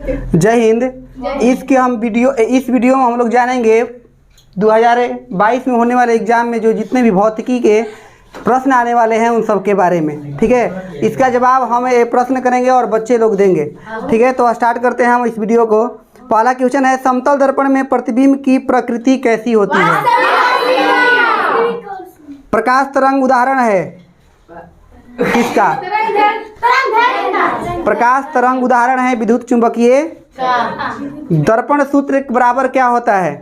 जय हिंद। इस वीडियो में हम लोग जानेंगे 2022 में होने वाले एग्जाम में जो जितने भी भौतिकी के प्रश्न आने वाले हैं उन सब के बारे में। ठीक है, इसका जवाब हम प्रश्न करेंगे और बच्चे लोग देंगे। ठीक है, तो स्टार्ट करते हैं हम इस वीडियो को। पहला क्वेश्चन है, समतल दर्पण में प्रतिबिंब की प्रकृति कैसी होती है? प्रकाश तरंग उदाहरण है किसका? प्रकाश तरंग उदाहरण है विद्युत चुंबकीय दर्पण। सूत्र के बराबर क्या होता है?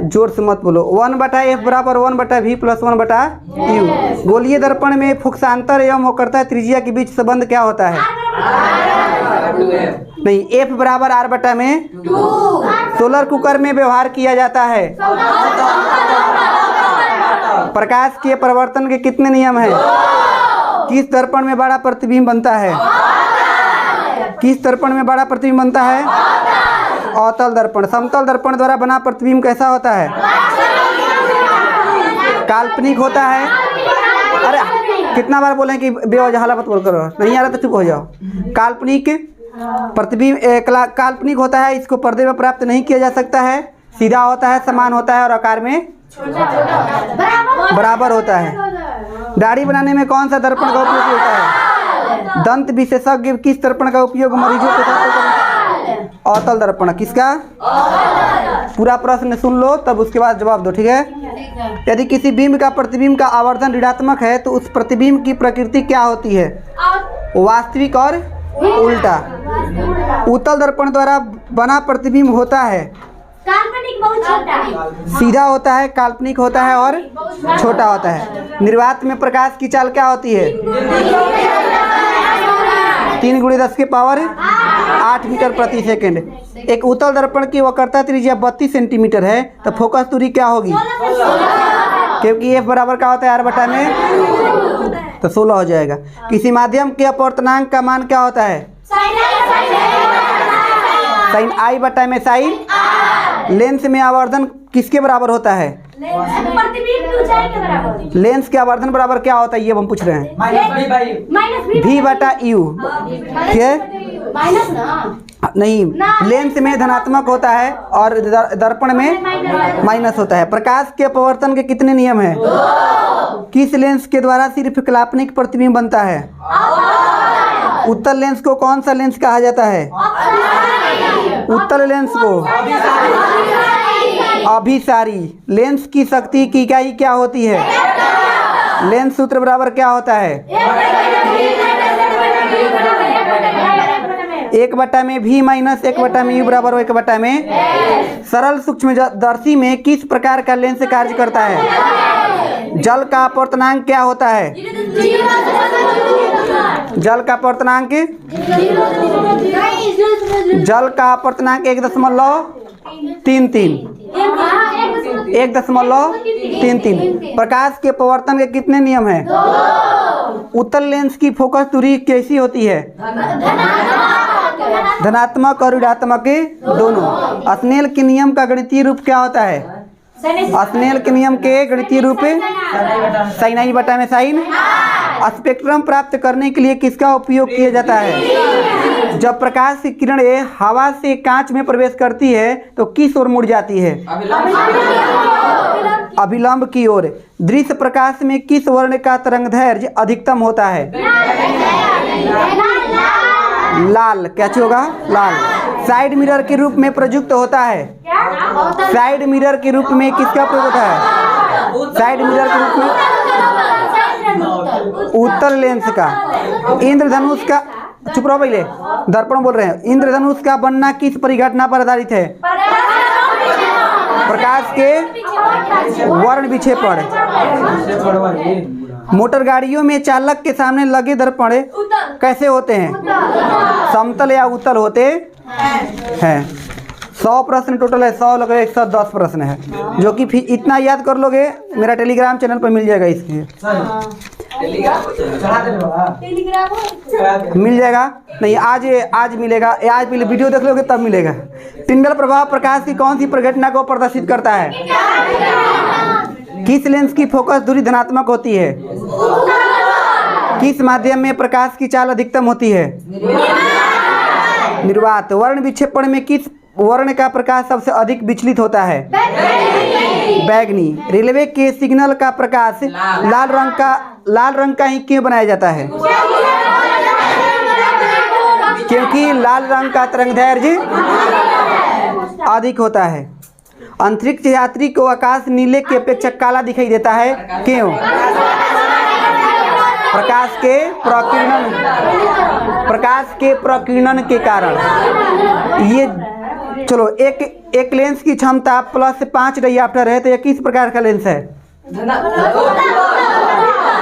जोर से मत बोलो। 1/f बराबर 1/v प्लस 1/u। गोलीय दर्पण में फुक्सांतर एवं वक्रता त्रिज्या के बीच संबंध क्या होता है? नहीं, f बराबर r में। सोलर कुकर में व्यवहार किया जाता है। प्रकाश के परिवर्तन के कितने नियम हैं? किस दर्पण में बड़ा प्रतिबिंब बनता है? किस दर्पण में बड़ा प्रतिबिंब बनता है? अवतल दर्पण। समतल दर्पण द्वारा बना प्रतिबिंब कैसा होता है? काल्पनिक होता है। अरे कितना बार बोले कि बेवजह मत बोल करो, नहीं आ रहा तो चुप हो जाओ। काल्पनिक प्रतिबिंब काल्पनिक होता है, इसको पर्दे में प्राप्त नहीं किया जा सकता है। सीधा होता है, समान होता है और आकार में बराबर होता है। दाढ़ी बनाने में कौन सा दर्पण का उपयोग होता है? दंत विशेषज्ञ किस दर्पण का उपयोग मरीजों के साथ? अवतल दर्पण। किसका? पूरा प्रश्न सुन लो तब उसके बाद जवाब दो। ठीक है, यदि किसी बिंब का प्रतिबिंब का आवर्धन ऋणात्मक है तो उस प्रतिबिंब की प्रकृति क्या होती है? वास्तविक और उल्टा। उत्तल दर्पण द्वारा बना प्रतिबिंब होता है काल्पनिक, बहुत छोटा। सीधा होता है, काल्पनिक होता है और छोटा होता है। निर्वात में प्रकाश की चाल क्या होती है? 3 × 10⁸ मीटर प्रति सेकेंड। एक उत्तल दर्पण की वक्रता त्रिज्या 32 सेंटीमीटर है तो फोकस दूरी क्या होगी? क्योंकि f बराबर क्या होता है? r में, तो 16 हो जाएगा। किसी माध्यम के अपवर्तनांक का मान क्या होता है? साइन i में साइन। लेंस में आवर्धन किसके बराबर होता है? लेंस के आवर्धन बराबर क्या होता है ये हम पूछ रहे हैं। v/u। ठीक है, नहीं, लेंस में धनात्मक होता है और दर्पण में माइनस होता है। प्रकाश के अपवर्तन के कितने नियम हैं? किस लेंस के द्वारा सिर्फ काल्पनिक प्रतिबिंब बनता है? उत्तल लेंस को कौन सा लेंस कहा जाता है? उत्तल लेंस को अभिसारी। लेंस की शक्ति की इकाई क्या होती है? लेंस सूत्र बराबर क्या होता है? 1/v माइनस 1/u बराबर 1/में। सरल सूक्ष्मदर्शी में किस प्रकार का लेंस कार्य करता है? जल का अपवर्तनांक क्या होता है? जल का अपवर्तनांक 1.33। प्रकाश के अपवर्तन के कितने नियम हैं? उत्तल लेंस की फोकस दूरी कैसी होती है? धनात्मक और ऋणात्मक दोनों। स्नेल के नियम का गणितीय रूप क्या होता है? स्नेल के नियम के गणितीय रूप साइन i में साइन। स्पेक्ट्रम प्राप्त करने के लिए किसका उपयोग किया जाता है? जब प्रकाश की किरणें हवा से कांच में प्रवेश करती है तो किस ओर मुड़ जाती है? अभिलंब की ओर। दृश्य प्रकाश में किस वर्ण का तरंगदैर्घ्य अधिकतम होता है? लाल। क्या होगा? लाल। साइड मिरर के रूप में प्रयुक्त होता है। साइड मिरर के रूप में किसका प्रयोग होता है? साइड मिरर के रूप में उत्तल लेंस का। इंद्रधनुष का, चुप रहो पहले, दर्पण बोल रहे हैं। इंद्रधनुष का बनना किस परिघटना पर आधारित है? प्रकाश के वर्ण विक्षेपण। मोटर गाड़ियों में चालक के सामने लगे दर्पण कैसे होते हैं? समतल या उत्तल होते हैं। 100 प्रश्न टोटल है, 100 लगे 110 प्रश्न है, जो कि फिर इतना याद कर लोगे मेरा टेलीग्राम चैनल पर मिल जाएगा। इसलिए मिल जाएगा नहीं, आज मिलेगा। आज वीडियो देख लोगे तब मिलेगा। टिंडल प्रभाव प्रकाश की कौन सी प्रघटना को प्रदर्शित करता है? किस लेंस की फोकस दूरी धनात्मक होती है? किस माध्यम में प्रकाश की चाल अधिकतम होती है? निर्वात। वर्ण विक्षेपण में किस वर्ण का प्रकाश सबसे अधिक विचलित होता है? बैगनी। रेलवे के सिग्नल का प्रकाश लाल रंग का ही क्यों बनाया जाता है? क्योंकि लाल रंग का तरंगदैर्घ्य अधिक होता है। अंतरिक्ष यात्री को आकाश नीले की अपेक्षा काला दिखाई देता है, क्यों? प्रकाश के प्रकीर्णन के कारण। ये चलो, एक लेंस की क्षमता +5 डायऑप्टर है, तो यह किस प्रकार का लेंस है?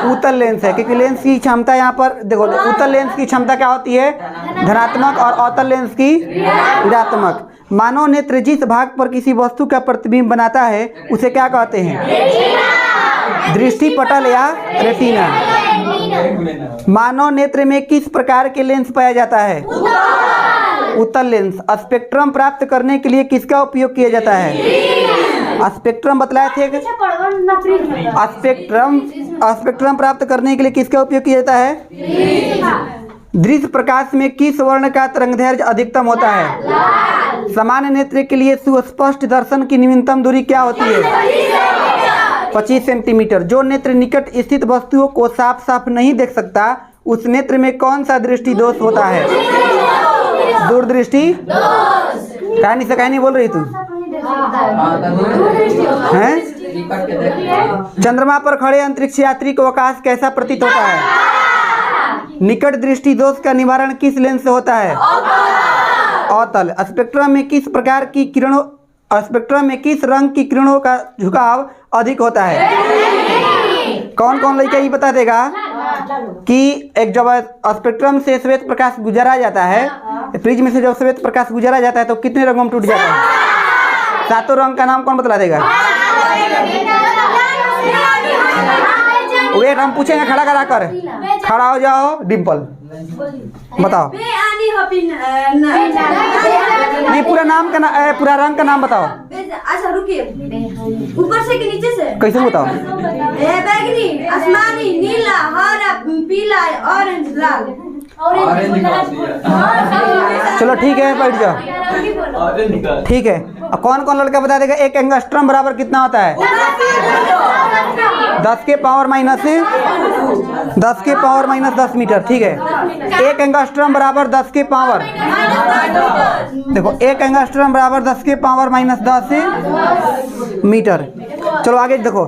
उत्तल लेंस है, क्योंकि लेंस की क्षमता यहाँ पर देखो, उत्तल लेंस की क्षमता क्या होती है? धनात्मक, और अवतल लेंस की ऋणात्मक। मानव नेत्र जिस भाग पर किसी वस्तु का प्रतिबिंब बनाता है उसे क्या कहते हैं? दृष्टि पटल या रेटिना। मानव नेत्र में किस प्रकार के लेंस पाया जाता है? उत्तल लेंस। स्पेक्ट्रम प्राप्त करने के लिए किसका उपयोग किया जाता है? स्पेक्ट्रम बतलाए थे। स्पेक्ट्रम प्राप्त करने के लिए किसका उपयोग किया जाता है? दृश्य प्रकाश में किस वर्ण का तरंगदैर्घ्य अधिकतम होता है? सामान्य नेत्र के लिए सुस्पष्ट दर्शन की न्यूनतम दूरी क्या होती है? 25 सेंटीमीटर। जो नेत्र निकट स्थित वस्तुओं को साफ साफ नहीं देख सकता, उस नेत्र में कौन सा दृष्टि दोष होता है? दूरदृष्टि। कहानी बोल रही तू हैं? चंद्रमा पर खड़े अंतरिक्ष यात्री को आकाश कैसा प्रतीत होता है? निकट दृष्टि दोष का निवारण किस लेंस से होता है? अवतल। स्पेक्ट्रम में किस रंग की किरणों का झुकाव अधिक होता है? कौन कौन लड़का ये बता देगा कि एक जब स्पेक्ट्रम से श्वेत प्रकाश गुजरा जाता है, प्रिज्म से जब श्वेत प्रकाश गुजरा जाता है तो कितने रंगों में टूट जाता है? 7 रंग का नाम कौन बता देगा? वेट, हम पूछेंगे, खड़ा करा कर। खड़ा हो जाओ डिम्पल, बताओ। नहीं, पूरा नाम का पूरा रंग का नाम बताओ। अच्छा रुकिए, ऊपर से कि नीचे से? कैसे बताओ? बैगनी, आसमानी, नीला, हरा, पीला, ऑरेंज, लाल। चलो ठीक है, बैठ जाओ। ठीक है, अब कौन कौन लड़का बता देगा एक एंगस्ट्रम बराबर कितना होता है? 10 के पावर माइनस 10 मीटर। ठीक है, एक एंगस्ट्रम बराबर 10 के पावर, देखो, एक एंगस्ट्रम बराबर 10 के पावर -10 मीटर। चलो आगे देखो,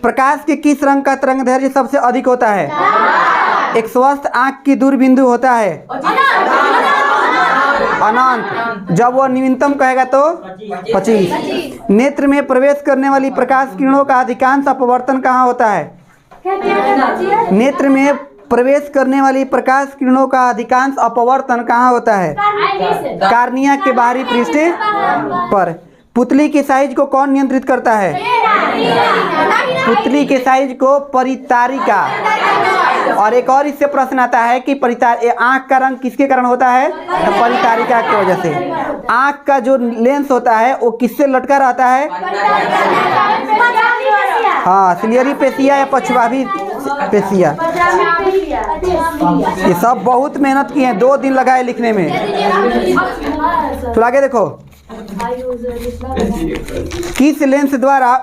प्रकाश के किस रंग का तरंगदैर्घ्य सबसे अधिक होता है? एक स्वस्थ आंख की दूर बिंदु होता है अनंत। जब वह न्यूनतम कहेगा तो 25। नेत्र में प्रवेश करने वाली प्रकाश किरणों का अधिकांश अपवर्तन कहाँ होता है? नेत्र में प्रवेश करने वाली प्रकाश किरणों का अधिकांश अपवर्तन कहाँ होता है? कार्निया के बाहरी पृष्ठ पर। पुतली के साइज को कौन नियंत्रित करता है? पुतली के साइज को परितारिका। और एक और इससे प्रश्न आता है कि आँख का रंग किसके कारण होता है? परितारिका की वजह से। आँख का जो लेंस होता है वो किससे लटका रहता है? हाँ, सिलियरी पेशिया या पछवावी पेशिया। ये सब बहुत मेहनत की है, 2 दिन लगाए लिखने में। तो आगे देखो, किसी लेंस द्वारा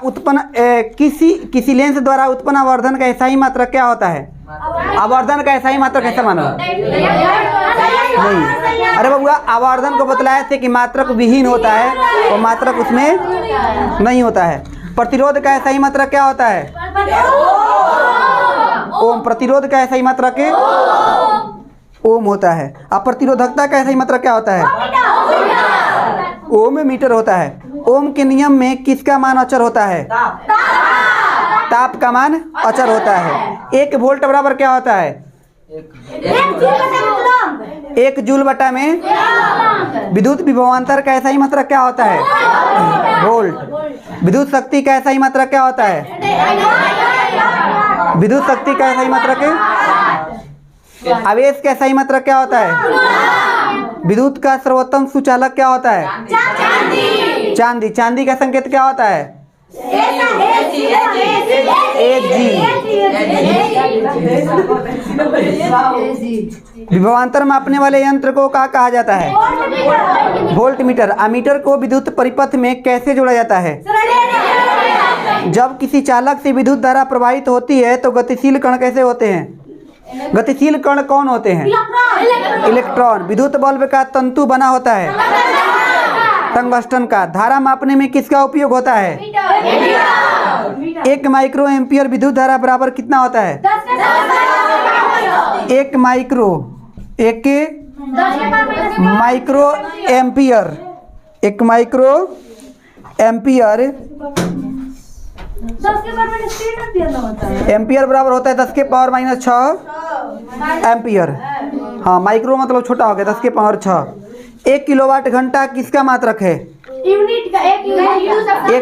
उत्पन्न आवर्धन का SI मात्रक क्या होता है? आवर्धन का SI मात्रक कैसा मानो? नहीं, अरे बबुआ, आवर्धन को बतलाए थे कि मात्रक विहीन होता है, वो मात्रक उसमें नहीं होता है। प्रतिरोध का SI मात्रक क्या होता है? ओम। प्रतिरोध का SI मात्रक ओम होता है। अब प्रतिरोधकता का SI मात्रक क्या होता है? ओम में मीटर होता है। ओम के नियम में किसका मान अचर होता है? ताप का मान अचर होता है। 1 वोल्ट बराबर क्या होता है? 1 जूल बटा में विद्युत विभवांतर का SI मात्रक क्या होता है? वोल्ट। विद्युत शक्ति का SI मात्रक क्या होता है? विद्युत शक्ति का SI मात्रक है। आवेश का SI मात्रक क्या होता है? विद्युत का सर्वोत्तम सुचालक क्या होता है? चांदी। चांदी का संकेत क्या होता है? विभवांतर मापने वाले यंत्र को क्या कहा जाता है? Volt meter. अमीटर को विद्युत परिपथ में कैसे जोड़ा जाता है? जब किसी चालक से विद्युत धारा प्रवाहित होती है तो गतिशील कण कैसे होते हैं? गतिशील कण कौन होते हैं? इलेक्ट्रॉन। विद्युत बल्ब का तंतु बना होता है टंगस्टन का। धारा मापने में किसका उपयोग होता है? 1 माइक्रो एम्पियर विद्युत धारा बराबर कितना होता है? 1 micro ampere 1 micro ampere ampere बराबर होता है 10 के पावर माइनस 6 एम्पियर। हाँ, माइक्रो मतलब छोटा हो गया, 10 के पावर 6। 1 किलोवाट घंटा किसका मात्रक है? यूनिट का 1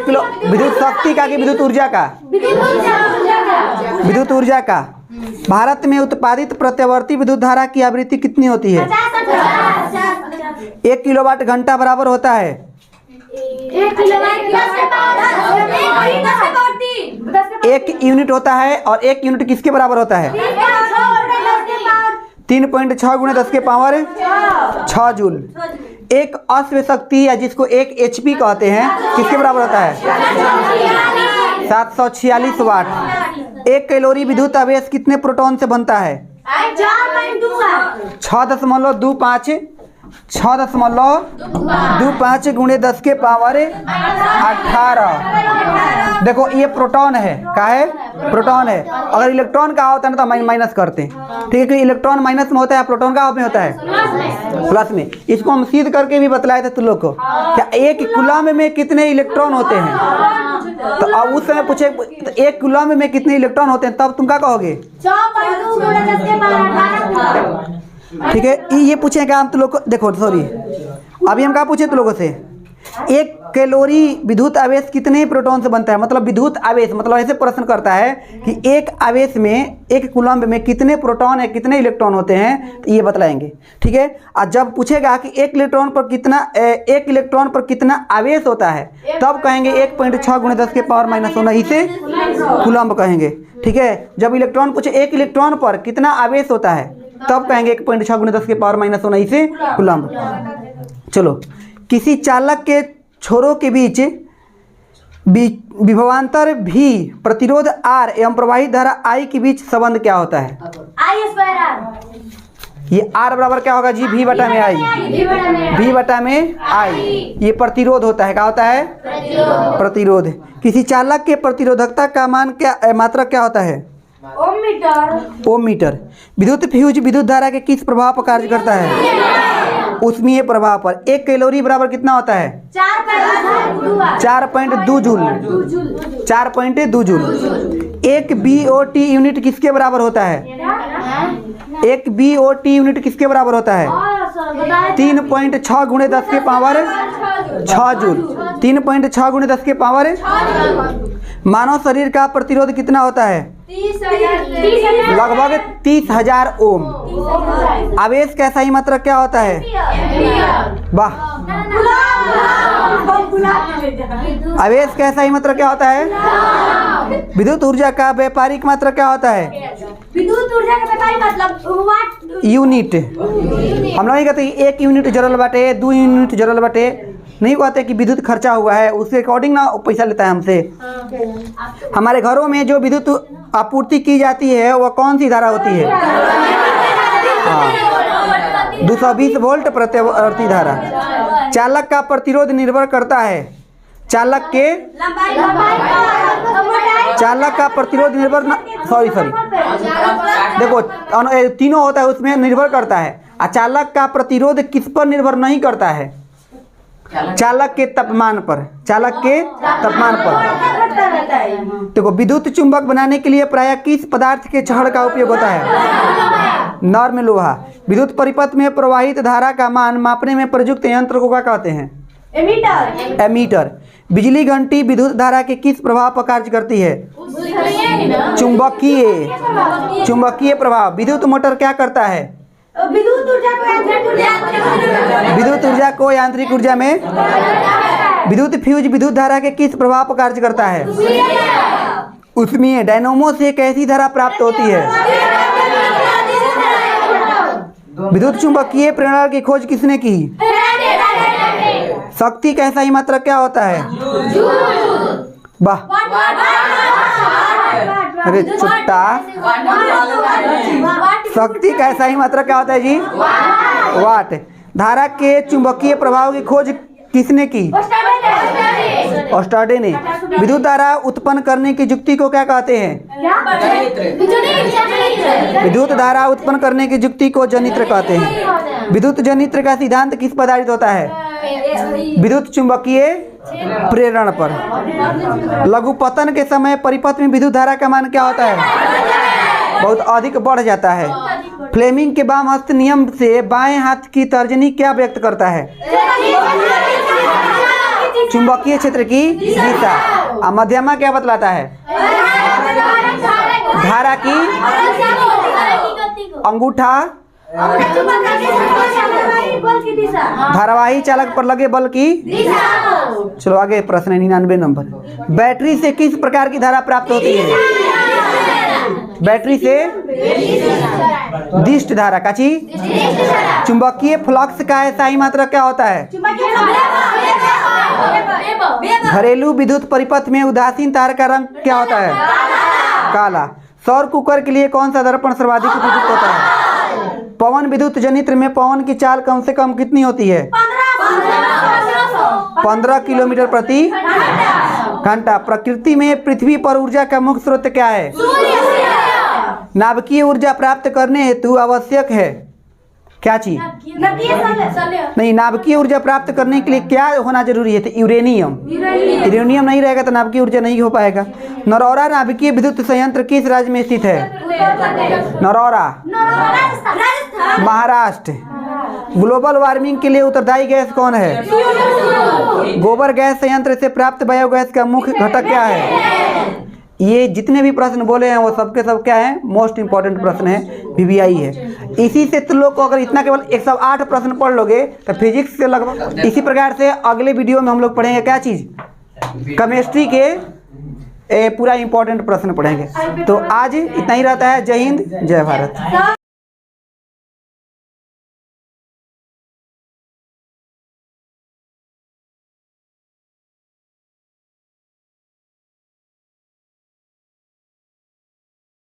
किलो विद्युत शक्ति का कि विद्युत ऊर्जा का? विद्युत ऊर्जा का। भारत में उत्पादित प्रत्यावर्ती विद्युत धारा की आवृत्ति कितनी होती है? 1 किलोवाट घंटा बराबर होता है 1 यूनिट होता है। और 1 यूनिट किसके बराबर होता है? 3.6 गुणे 10 के पावर 6 जूल। एक अश्व शक्ति या जिसको 1 HP कहते हैं किसके बराबर होता है? 746 वाट। 1 कैलोरी विद्युत आवेश कितने प्रोटॉन से बनता है? 6.25 गुणे 10 के पावर 18। देखो ये प्रोटॉन है, क्या है? प्रोटॉन है। अगर इलेक्ट्रॉन का होता है ना तो माइनस करते हैं, ठीक है? क्योंकि इलेक्ट्रॉन माइनस में होता है, प्रोटॉन का में होता है प्लस में। इसको हम सिद्ध करके भी बतलाए थे तुम लोग को। क्या 1 कूलम्ब में कितने इलेक्ट्रॉन होते हैं? तो अब उस समय पूछे 1 कूलम्ब में कितने इलेक्ट्रॉन होते हैं, तब तुम क्या कहोगे? ठीक है, ये पूछेगा हम तुम लोग को। देखो सॉरी, अभी हम क्या पूछे तुम लोगों से? 1 कैलोरी विद्युत आवेश कितने प्रोटॉन से बनता है? मतलब विद्युत आवेश मतलब ऐसे प्रश्न करता है कि एक आवेश में 1 कूलम्ब में कितने प्रोटॉन है, कितने इलेक्ट्रॉन होते हैं, तो ये बतलाएंगे। ठीक है। और जब पूछेगा कि 1 इलेक्ट्रॉन पर कितना आवेश होता है, तब कहेंगे 1.6 गुणे 10 के पावर माइनस होना, इसे कूलम्ब कहेंगे। ठीक है। जब इलेक्ट्रॉन पूछे 1 इलेक्ट्रॉन पर कितना आवेश होता है, तब कहेंगे 1.6 गुणे 10 के पावर माइनस होना, इसे कूलम्ब। चलो, किसी चालक के छोरों के बीच विभवांतर भी, प्रतिरोध R एवं प्रवाहित धारा I के बीच संबंध क्या होता है? ये R बराबर क्या होगा जी? V बटा में I। V बटा में I, ये प्रतिरोध होता है। क्या होता है? प्रतिरोध। किसी चालक के प्रतिरोधकता का मान क्या, मात्रक क्या होता है? ओम मीटर। विद्युत फ्यूज विद्युत धारा के किस प्रभाव पर कार्य करता है? उष्मीय प्रभाव पर। 1 कैलोरी बराबर कितना होता है? 4.2 जूल। 4.2 जूल। 1 BOT यूनिट किसके बराबर होता है? 1 BOT यूनिट किसके बराबर होता है? 3.6 गुणे 10 के पावर 6 जूल। 3.6 गुणे 10 के पावर। मानव शरीर का प्रतिरोध कितना होता है? लगभग 30,000 ओम। आवेश का सही मात्रक क्या होता है? वाह। आवेश का सही मात्रक क्या होता है? विद्युत ऊर्जा का व्यापारिक मात्रक क्या होता है? विद्युत ऊर्जा का व्यापारिक मतलब वाट, यूनिट। हम लोग नहीं कहते 1 यूनिट जरल बाटे, 2 यूनिट जरल बाटे, नहीं कहते कि विद्युत खर्चा हुआ है, उसके अकॉर्डिंग ना पैसा लेता है हमसे। हमारे घरों में जो विद्युत आपूर्ति की जाती है वह कौन सी धारा होती है? 220 वोल्ट प्रतिवर्ती धारा। चालक का प्रतिरोध निर्भर करता है चालक का प्रतिरोध निर्भर देखो तीनों होता है, उसमें निर्भर करता है। और चालक का प्रतिरोध किस पर निर्भर नहीं करता है? चालक के तापमान पर। चालक के तापमान पर। देखो, विद्युत चुंबक बनाने के लिए प्रायः किस पदार्थ के छड़ का उपयोग होता है? नॉर्म लोहा। विद्युत परिपथ में प्रवाहित धारा का मान मापने में प्रयुक्त यंत्र को क्या कहते हैं? एमीटर। बिजली घंटी विद्युत धारा के किस प्रभाव पर कार्य करती है? चुंबकीय प्रभाव। विद्युत मोटर क्या करता है? विद्युत ऊर्जा को यांत्रिक ऊर्जा में विद्युत फ्यूज विद्युत धारा के किस प्रभाव पर कार्य करता है? उसमें डायनामो से कैसी धारा प्राप्त होती है? विद्युत चुंबकीय प्रेरणा की खोज किसने की? शक्ति का सही मात्रक क्या होता है? वाह, अरे चुट्टा, शक्ति का सही मात्रक क्या होता है जी? वाट। धारा के चुंबकीय प्रभाव की खोज किसने की? ऑस्टार्डे ने। विद्युत धारा उत्पन्न करने की युक्ति को क्या कहते हैं? विद्युत धारा उत्पन्न करने की युक्ति को जनित्र कहते हैं। विद्युत जनित्र का सिद्धांत किस पर आधारित होता है? विद्युत चुंबकीय प्रेरण पर। लघुपतन के समय परिपथ में विद्युत धारा का मान क्या होता है? बहुत अधिक बढ़ जाता है। फ्लेमिंग के वाम हस्त नियम से बाएं हाथ की तर्जनी क्या व्यक्त करता है? चुंबकीय क्षेत्र की दिशा। और मध्यमा क्या बतलाता है? धारा की अंगूठा धारावाही चालक पर लगे बल की। चलो आगे प्रश्न 99 नंबर। बैटरी से किस प्रकार की धारा प्राप्त होती है? बैटरी से दिष्ट धारा। काची? चुंबकीय फ्लक्स का सही मात्रक क्या होता है? घरेलू विद्युत परिपथ में उदासीन तार का रंग क्या होता है? काला। सौर कुकर के लिए कौन सा दर्पण सर्वाधिक उपयुक्त होता है? पवन विद्युत जनित्र में पवन की चाल कम से कम कितनी होती है? 15 किलोमीटर प्रति घंटा। प्रकृति में पृथ्वी पर ऊर्जा का मुख्य स्रोत क्या है? नाभिकीय ऊर्जा प्राप्त करने हेतु आवश्यक है क्या चीज? नहीं, नाभिकीय ऊर्जा प्राप्त करने के लिए क्या होना जरूरी है? तो यूरेनियम। यूरेनियम नहीं रहेगा तो नाभिकीय ऊर्जा नहीं हो पाएगा। नरौरा नाभिकीय विद्युत संयंत्र किस राज्य में स्थित है? नरौरा महाराष्ट्र। ग्लोबल वार्मिंग के लिए उत्तरदायी गैस कौन है? गोबर गैस संयंत्र से प्राप्त बायोगैस का मुख्य घटक क्या है? ये जितने भी प्रश्न बोले हैं वो सबके सब क्या है? मोस्ट इंपॉर्टेंट प्रश्न है, VVI है। इसी से तुम लोग को अगर इतना केवल 108 प्रश्न पढ़ लोगे तो फिजिक्स से लगभग इसी प्रकार से अगले वीडियो में हम लोग पढ़ेंगे क्या चीज़? केमिस्ट्री के पूरा इंपॉर्टेंट प्रश्न पढ़ेंगे। तो आज इतना ही रहता है। जय हिंद, जय भारत।